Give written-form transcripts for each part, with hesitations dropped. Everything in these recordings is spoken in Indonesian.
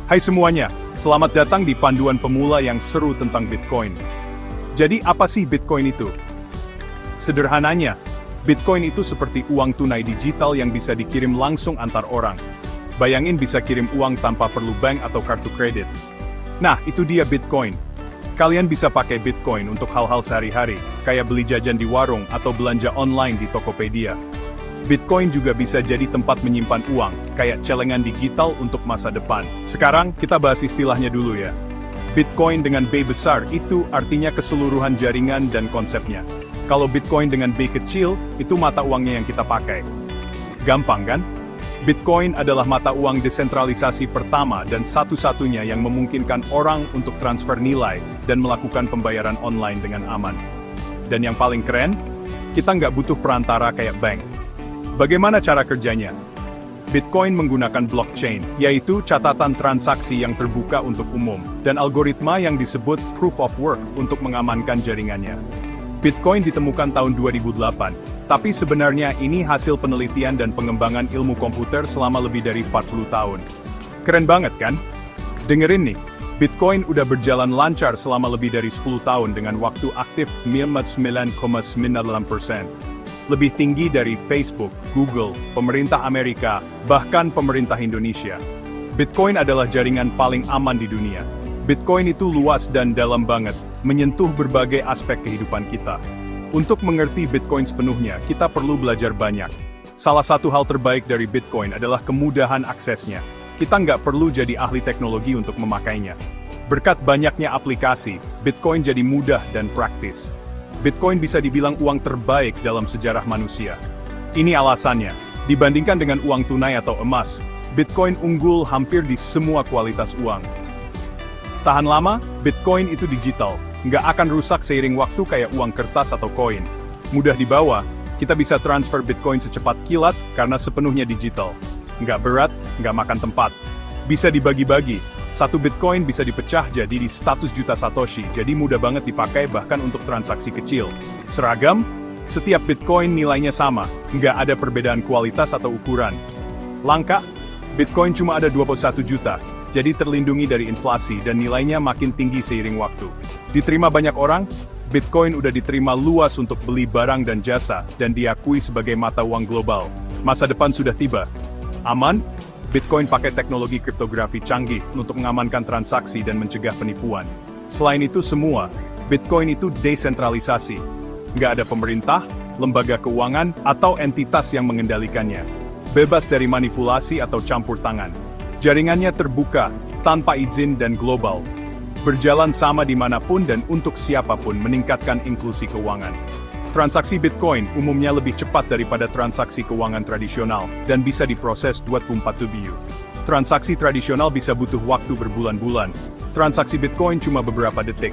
Hai semuanya, selamat datang di panduan pemula yang seru tentang Bitcoin. Jadi apa sih Bitcoin itu? Sederhananya, Bitcoin itu seperti uang tunai digital yang bisa dikirim langsung antar orang. Bayangin bisa kirim uang tanpa perlu bank atau kartu kredit. Nah, itu dia Bitcoin. Kalian bisa pakai Bitcoin untuk hal-hal sehari-hari, kayak beli jajan di warung atau belanja online di Tokopedia. Bitcoin juga bisa jadi tempat menyimpan uang, kayak celengan digital untuk masa depan. Sekarang, kita bahas istilahnya dulu ya. Bitcoin dengan B besar itu artinya keseluruhan jaringan dan konsepnya. Kalau Bitcoin dengan B kecil, itu mata uangnya yang kita pakai. Gampang kan? Bitcoin adalah mata uang desentralisasi pertama dan satu-satunya yang memungkinkan orang untuk transfer nilai dan melakukan pembayaran online dengan aman. Dan yang paling keren, kita nggak butuh perantara kayak bank. Bagaimana cara kerjanya? Bitcoin menggunakan blockchain, yaitu catatan transaksi yang terbuka untuk umum, dan algoritma yang disebut proof of work untuk mengamankan jaringannya. Bitcoin ditemukan tahun 2008, tapi sebenarnya ini hasil penelitian dan pengembangan ilmu komputer selama lebih dari 40 tahun. Keren banget kan? Dengerin nih, Bitcoin udah berjalan lancar selama lebih dari 10 tahun dengan waktu aktif 99,98%. Lebih tinggi dari Facebook, Google, pemerintah Amerika, bahkan pemerintah Indonesia. Bitcoin adalah jaringan paling aman di dunia. Bitcoin itu luas dan dalam banget, menyentuh berbagai aspek kehidupan kita. Untuk mengerti Bitcoin sepenuhnya, kita perlu belajar banyak. Salah satu hal terbaik dari Bitcoin adalah kemudahan aksesnya. Kita nggak perlu jadi ahli teknologi untuk memakainya. Berkat banyaknya aplikasi, Bitcoin jadi mudah dan praktis. Bitcoin bisa dibilang uang terbaik dalam sejarah manusia. Ini alasannya, dibandingkan dengan uang tunai atau emas, Bitcoin unggul hampir di semua kualitas uang. Tahan lama, Bitcoin itu digital, nggak akan rusak seiring waktu kayak uang kertas atau koin. Mudah dibawa, kita bisa transfer Bitcoin secepat kilat karena sepenuhnya digital. Nggak berat, nggak makan tempat. Bisa dibagi-bagi. Satu Bitcoin bisa dipecah jadi di 100 juta Satoshi, jadi mudah banget dipakai bahkan untuk transaksi kecil. Seragam, setiap Bitcoin nilainya sama, nggak ada perbedaan kualitas atau ukuran. Langka, Bitcoin cuma ada 21 juta, jadi terlindungi dari inflasi dan nilainya makin tinggi seiring waktu. Diterima banyak orang, Bitcoin udah diterima luas untuk beli barang dan jasa, dan diakui sebagai mata uang global. Masa depan sudah tiba. Aman? Bitcoin pakai teknologi kriptografi canggih untuk mengamankan transaksi dan mencegah penipuan. Selain itu semua, Bitcoin itu desentralisasi. Nggak ada pemerintah, lembaga keuangan, atau entitas yang mengendalikannya. Bebas dari manipulasi atau campur tangan. Jaringannya terbuka, tanpa izin dan global. Berjalan sama dimanapun dan untuk siapapun meningkatkan inklusi keuangan. Transaksi Bitcoin umumnya lebih cepat daripada transaksi keuangan tradisional, dan bisa diproses 24/7. Transaksi tradisional bisa butuh waktu berbulan-bulan. Transaksi Bitcoin cuma beberapa detik.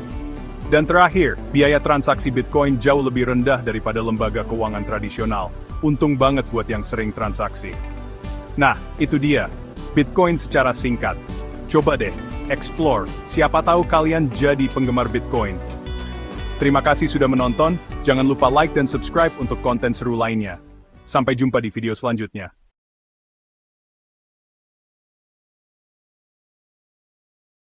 Dan terakhir, biaya transaksi Bitcoin jauh lebih rendah daripada lembaga keuangan tradisional. Untung banget buat yang sering transaksi. Nah, itu dia, Bitcoin secara singkat. Coba deh, explore, siapa tahu kalian jadi penggemar Bitcoin. Terima kasih sudah menonton, jangan lupa like dan subscribe untuk konten seru lainnya. Sampai jumpa di video selanjutnya.